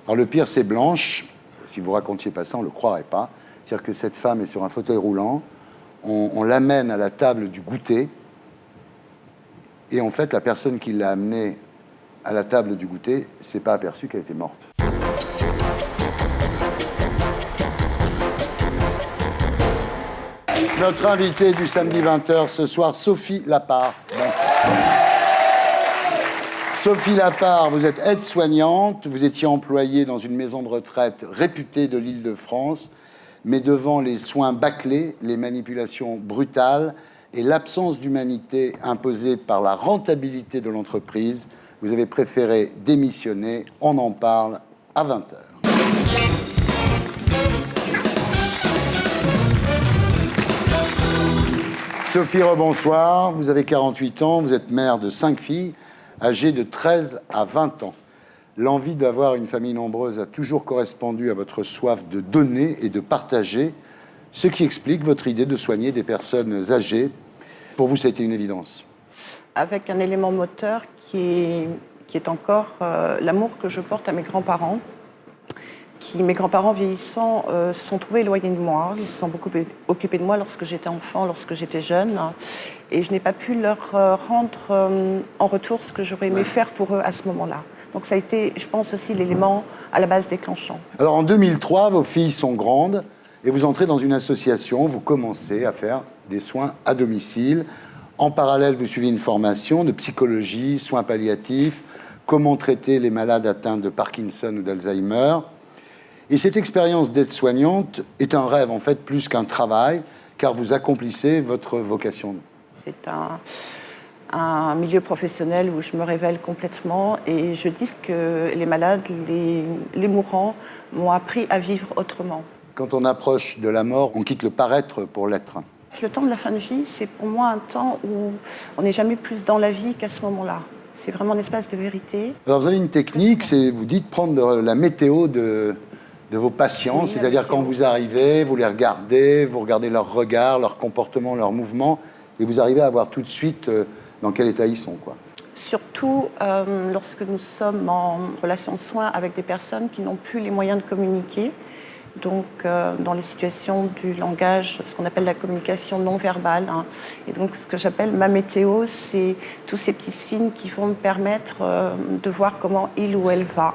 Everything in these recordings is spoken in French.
Alors le pire, c'est Blanche. Si vous racontiez pas ça, on ne le croirait pas. C'est-à-dire que cette femme est sur un fauteuil roulant, on l'amène à la table du goûter, et en fait, la personne qui l'a amenée à la table du goûter s'est pas aperçue qu'elle était morte. Notre invitée du samedi 20h ce soir, Sophie Lapart. Bonsoir. Sophie Lapart, vous êtes aide-soignante, vous étiez employée dans une maison de retraite réputée de l'Île-de-France, mais devant les soins bâclés, les manipulations brutales et l'absence d'humanité imposée par la rentabilité de l'entreprise, vous avez préféré démissionner. On en parle à 20h. Sophie, rebonsoir. Vous avez 48 ans, vous êtes mère de 5 filles, âgées de 13 à 20 ans. L'envie d'avoir une famille nombreuse a toujours correspondu à votre soif de donner et de partager, ce qui explique votre idée de soigner des personnes âgées. Pour vous, ça a été une évidence. Avec un élément moteur qui est encore l'amour que je porte à mes grands-parents. Mes grands-parents vieillissants se sont trouvés éloignés de moi. Ils se sont beaucoup occupés de moi lorsque j'étais enfant, lorsque j'étais jeune. Et je n'ai pas pu leur rendre en retour ce que j'aurais aimé faire pour eux à ce moment-là. Donc ça a été, je pense, aussi l'élément à la base déclenchant. Alors en 2003, vos filles sont grandes et vous entrez dans une association. Vous commencez à faire des soins à domicile. En parallèle, vous suivez une formation de psychologie, soins palliatifs, comment traiter les malades atteints de Parkinson ou d'Alzheimer. Et cette expérience d'aide-soignante est un rêve, en fait, plus qu'un travail, car vous accomplissez votre vocation. C'est un milieu professionnel où je me révèle complètement et je dis que les malades, les mourants, m'ont appris à vivre autrement. Quand on approche de la mort, on quitte le paraître pour l'être. Le temps de la fin de vie, c'est pour moi un temps où on n'est jamais plus dans la vie qu'à ce moment-là. C'est vraiment un espace de vérité. Alors vous avez une technique, c'est, vous dites, prendre la météo de vos patients, oui, c'est-à-dire quand vous arrivez, vous les regardez, vous regardez leur regard, leur comportement, leurs mouvements, et vous arrivez à voir tout de suite dans quel état ils sont, quoi. Surtout lorsque nous sommes en relation de soins avec des personnes qui n'ont plus les moyens de communiquer. Donc, dans les situations du langage, ce qu'on appelle la communication non verbale. Hein. Et donc, ce que j'appelle ma météo, c'est tous ces petits signes qui vont me permettre de voir comment il ou elle va.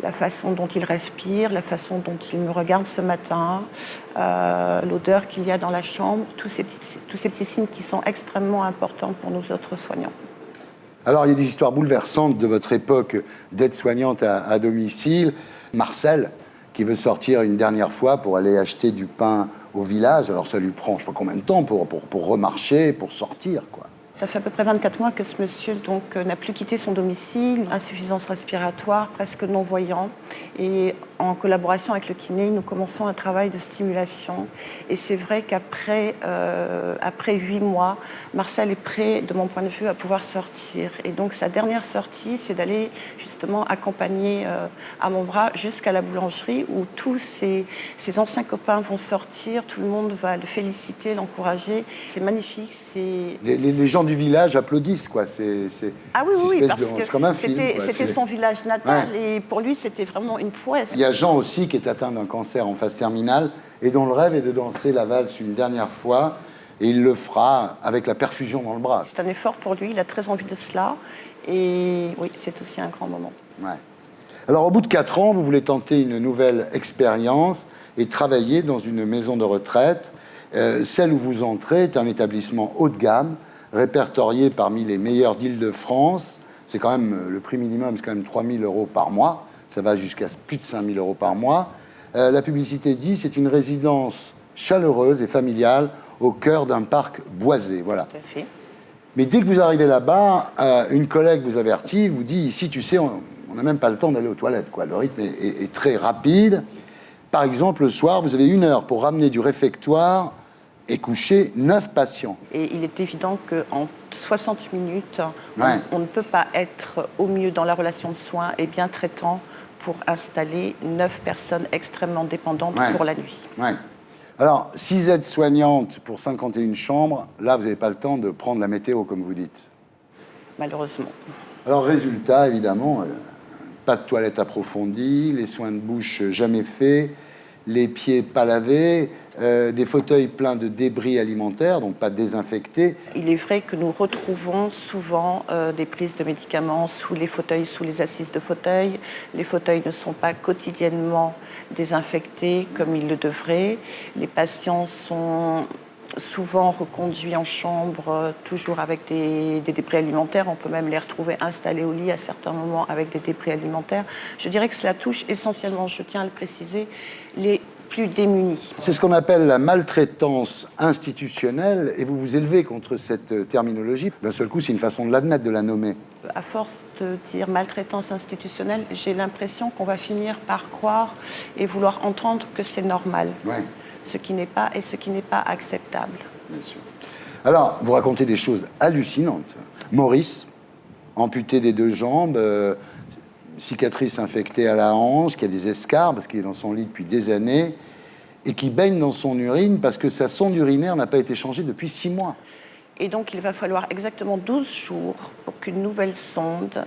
La façon dont il respire, la façon dont il me regarde ce matin, l'odeur qu'il y a dans la chambre, tous ces petits signes qui sont extrêmement importants pour nous autres soignants. Alors, il y a des histoires bouleversantes de votre époque d'aide-soignante à domicile. Marcel, qui veut sortir une dernière fois pour aller acheter du pain au village. Alors ça lui prend je ne sais pas combien de temps pour remarcher, pour sortir, quoi. Ça fait à peu près 24 mois que ce monsieur n'a plus quitté son domicile, insuffisance respiratoire, presque non-voyant. Et en collaboration avec le kiné, nous commençons un travail de stimulation. Et c'est vrai qu'après 8 mois, Marcel est prêt, de mon point de vue, à pouvoir sortir. Et donc sa dernière sortie, c'est d'aller justement accompagner à mon bras jusqu'à la boulangerie où tous ses anciens copains vont sortir, tout le monde va le féliciter, l'encourager. C'est magnifique. Les gens du village applaudissent, quoi. Ah oui, parce que c'est comme un film. C'était son village natal, ouais. Et pour lui, c'était vraiment une prouesse. Il y a Jean aussi qui est atteint d'un cancer en phase terminale et dont le rêve est de danser la valse une dernière fois, et il le fera avec la perfusion dans le bras. C'est un effort pour lui, il a très envie de cela, et oui, c'est aussi un grand moment. Ouais. Alors, au bout de 4 ans, vous voulez tenter une nouvelle expérience et travailler dans une maison de retraite. Celle où vous entrez est un établissement haut de gamme, répertorié parmi les meilleurs d'Île-de-France. C'est quand même, le prix minimum, c'est quand même 3 000 € par mois. Ça va jusqu'à plus de 5 000 € par mois. La publicité dit c'est une résidence chaleureuse et familiale au cœur d'un parc boisé. Voilà. Tout à fait. Mais dès que vous arrivez là-bas, une collègue vous avertit, vous dit ici, tu sais, on n'a même pas le temps d'aller aux toilettes, quoi. Le rythme est très rapide. Par exemple, le soir, vous avez 1 heure pour ramener du réfectoire et coucher 9 patients. Et il est évident qu'en 60 minutes, ouais. on ne peut pas être au mieux dans la relation de soins et bien traitant pour installer 9 personnes extrêmement dépendantes ouais. pour la nuit. Ouais. Alors, 6 aides-soignantes pour 51 chambres, là, vous n'avez pas le temps de prendre la météo, comme vous dites. Malheureusement. Alors, résultat, évidemment, pas de toilette approfondie, les soins de bouche jamais faits, les pieds pas lavés, des fauteuils pleins de débris alimentaires, donc pas désinfectés. Il est vrai que nous retrouvons souvent des prises de médicaments sous les fauteuils, sous les assises de fauteuil. Les fauteuils ne sont pas quotidiennement désinfectés comme ils le devraient. Les patients sont souvent reconduits en chambre, toujours avec des débris alimentaires. On peut même les retrouver installés au lit à certains moments avec des débris alimentaires. Je dirais que cela touche essentiellement, je tiens à le préciser, les plus démunis. C'est ce qu'on appelle la maltraitance institutionnelle, et vous vous élevez contre cette terminologie. D'un seul coup, c'est une façon de l'admettre, de la nommer. À force de dire maltraitance institutionnelle, j'ai l'impression qu'on va finir par croire et vouloir entendre que c'est normal. Ouais. Ce qui n'est pas et ce qui n'est pas acceptable. Bien sûr. Alors, vous racontez des choses hallucinantes. Maurice, amputé des 2 jambes, cicatrice infectée à la hanche, qui a des escarres parce qu'il est dans son lit depuis des années, et qui baigne dans son urine parce que sa sonde urinaire n'a pas été changée depuis 6 mois. Et donc, il va falloir exactement 12 jours pour qu'une nouvelle sonde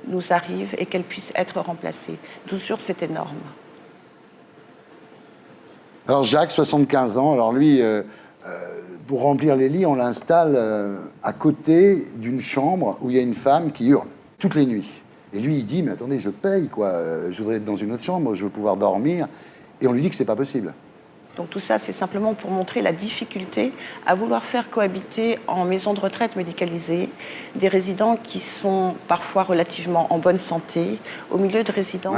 nous arrive et qu'elle puisse être remplacée. 12 jours, c'est énorme. Alors Jacques, 75 ans, alors lui, pour remplir les lits, on l'installe à côté d'une chambre où il y a une femme qui hurle toutes les nuits. Et lui, il dit, mais attendez, je paye, quoi. Je voudrais être dans une autre chambre, je veux pouvoir dormir. Et on lui dit que c'est pas possible. Donc tout ça, c'est simplement pour montrer la difficulté à vouloir faire cohabiter en maison de retraite médicalisée des résidents qui sont parfois relativement en bonne santé, au milieu de résidents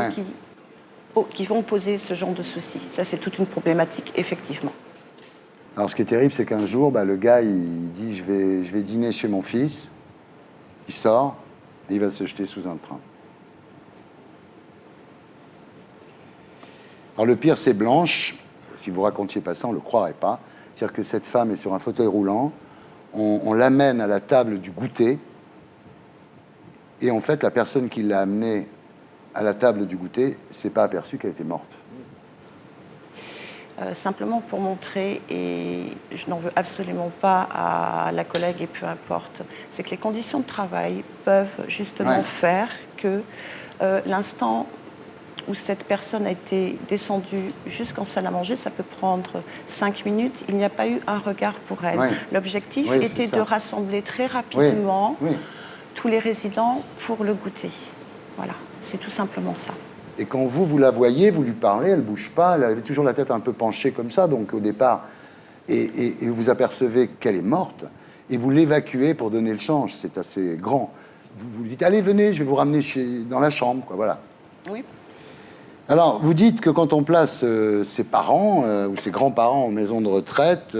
qui vont poser ce genre de soucis. Ça, c'est toute une problématique, effectivement. Alors, ce qui est terrible, c'est qu'un jour, le gars, il dit, je vais dîner chez mon fils. Il sort et il va se jeter sous un train. Alors, le pire, c'est Blanche. Si vous racontiez pas ça, on ne le croirait pas. C'est-à-dire que cette femme est sur un fauteuil roulant. On l'amène à la table du goûter. Et en fait, la personne qui l'a amenée à la table du goûter, s'est pas aperçu qu'elle était morte. Simplement pour montrer, et je n'en veux absolument pas à la collègue et peu importe, c'est que les conditions de travail peuvent justement faire que l'instant où cette personne a été descendue jusqu'en salle à manger, ça peut prendre 5 minutes, il n'y a pas eu un regard pour elle. L'objectif était de rassembler très rapidement tous les résidents pour le goûter. Voilà, c'est tout simplement ça. Et quand vous la voyez, vous lui parlez, elle ne bouge pas, elle avait toujours la tête un peu penchée comme ça, donc au départ, et vous apercevez qu'elle est morte, et vous l'évacuez pour donner le change, c'est assez grand. Vous lui dites, allez, venez, je vais vous ramener dans la chambre, quoi, voilà. Oui. Alors, vous dites que quand on place ses parents ou ses grands-parents en maison de retraite,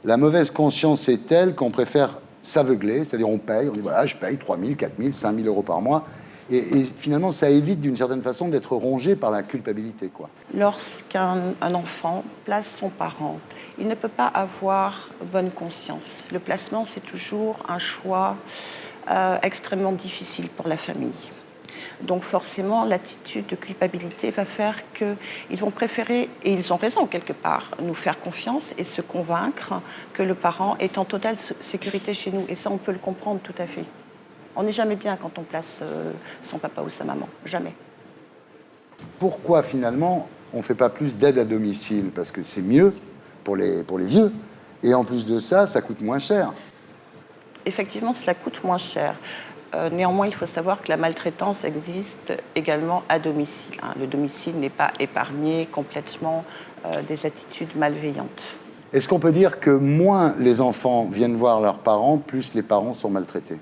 la mauvaise conscience est telle qu'on préfère s'aveugler, c'est-à-dire on paye, on dit, voilà, je paye 3 000, 4 000, 5 000 euros par mois, et finalement, ça évite d'une certaine façon d'être rongé par la culpabilité, quoi. Lorsqu'un enfant place son parent, il ne peut pas avoir bonne conscience. Le placement, c'est toujours un choix extrêmement difficile pour la famille. Donc forcément, l'attitude de culpabilité va faire qu'ils vont préférer, et ils ont raison quelque part, nous faire confiance et se convaincre que le parent est en totale sécurité chez nous. Et ça, on peut le comprendre tout à fait. On n'est jamais bien quand on place son papa ou sa maman, jamais. Pourquoi finalement on ne fait pas plus d'aide à domicile? Parce que c'est mieux pour les vieux, et en plus de ça, ça coûte moins cher. Effectivement, cela coûte moins cher. Néanmoins, il faut savoir que la maltraitance existe également à domicile. Le domicile n'est pas épargné complètement des attitudes malveillantes. Est-ce qu'on peut dire que moins les enfants viennent voir leurs parents, plus les parents sont maltraités?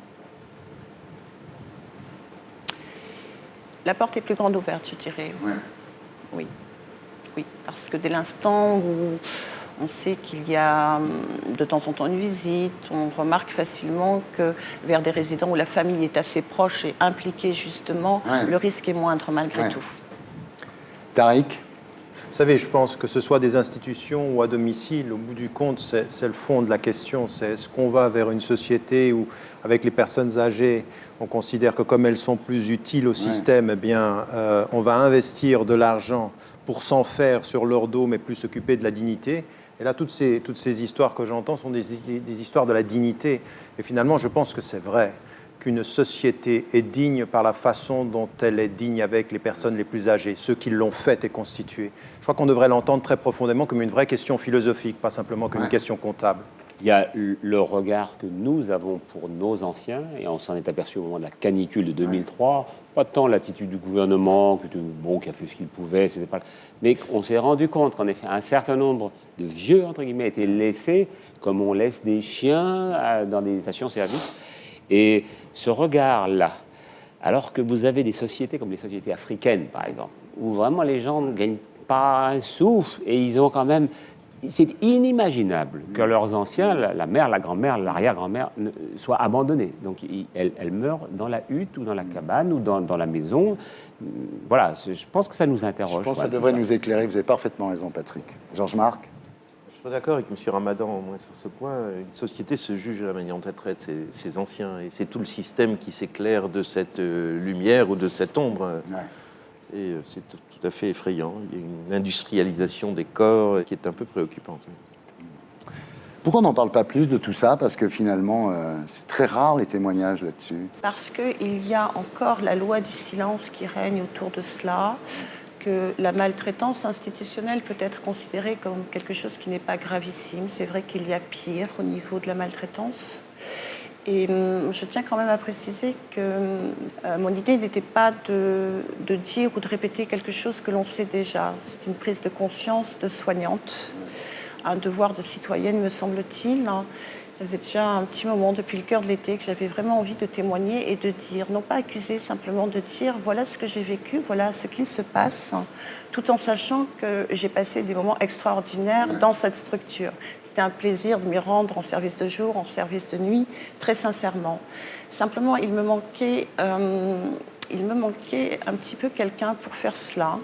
La porte est plus grande ouverte, je dirais. Ouais. Oui. Oui, parce que dès l'instant où on sait qu'il y a de temps en temps une visite, on remarque facilement que vers des résidents où la famille est assez proche et impliquée justement, le risque est moindre malgré tout. Tariq? Vous savez, je pense que ce soit des institutions ou à domicile, au bout du compte, c'est le fond de la question. C'est est-ce qu'on va vers une société où, avec les personnes âgées, on considère que comme elles sont plus utiles au système, eh bien, on va investir de l'argent pour s'en faire sur leur dos, mais plus s'occuper de la dignité. Et là, toutes ces histoires que j'entends sont des histoires de la dignité. Et finalement, je pense que c'est vrai qu'une société est digne par la façon dont elle est digne avec les personnes les plus âgées, ceux qui l'ont faite et constituée. Je crois qu'on devrait l'entendre très profondément comme une vraie question philosophique, pas simplement comme une question comptable. Il y a le regard que nous avons pour nos anciens, et on s'en est aperçu au moment de la canicule de 2003, pas tant l'attitude du gouvernement, qui a fait ce qu'il pouvait, c'était pas... mais on s'est rendu compte qu'en effet, un certain nombre de vieux, entre guillemets, étaient laissés comme on laisse des chiens dans des stations-service. Et ce regard-là, alors que vous avez des sociétés comme les sociétés africaines, par exemple, où vraiment les gens ne gagnent pas un souffle, et ils ont quand même... C'est inimaginable que leurs anciens, la mère, la grand-mère, l'arrière-grand-mère, soient abandonnés. Donc, elles meurent dans la hutte ou dans la cabane ou dans la maison. Voilà, je pense que ça nous interroge. Je pense que ça devrait nous éclairer. Vous avez parfaitement raison, Patrick. Georges-Marc? Je suis d'accord avec M. Ramadan, au moins sur ce point. Une société se juge à la manière dont elle traite ses anciens. Et c'est tout le système qui s'éclaire de cette lumière ou de cette ombre. Ouais. Et c'est tout à fait effrayant. Il y a une industrialisation des corps qui est un peu préoccupante. Pourquoi on n'en parle pas plus de tout ça? Parce que finalement, c'est très rare les témoignages là-dessus. Parce qu'il y a encore la loi du silence qui règne autour de cela, que la maltraitance institutionnelle peut être considérée comme quelque chose qui n'est pas gravissime. C'est vrai qu'il y a pire au niveau de la maltraitance. Et je tiens quand même à préciser que mon idée n'était pas de dire ou de répéter quelque chose que l'on sait déjà. C'est une prise de conscience de soignante, un devoir de citoyenne, me semble-t-il. Ça faisait déjà un petit moment, depuis le cœur de l'été, que j'avais vraiment envie de témoigner et de dire, non pas accuser, simplement de dire, voilà ce que j'ai vécu, voilà ce qu'il se passe, tout en sachant que j'ai passé des moments extraordinaires dans cette structure. C'était un plaisir de m'y rendre en service de jour, en service de nuit, très sincèrement. Simplement, il me manquait un petit peu quelqu'un pour faire cela.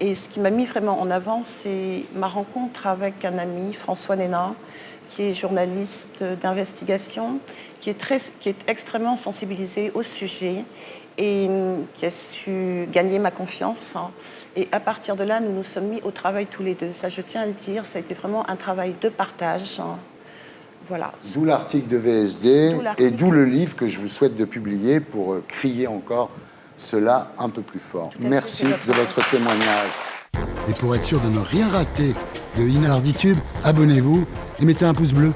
Et ce qui m'a mis vraiment en avant, c'est ma rencontre avec un ami, François Nénin, qui est journaliste d'investigation, qui est extrêmement sensibilisé au sujet et qui a su gagner ma confiance. Et à partir de là, nous nous sommes mis au travail tous les deux. Ça, je tiens à le dire, ça a été vraiment un travail de partage. Voilà. D'où l'article de VSD et d'où le livre que je vous souhaite de publier pour crier encore cela un peu plus fort. Merci de votre témoignage. Et pour être sûr de ne rien rater de Inarditube, abonnez-vous et mettez un pouce bleu.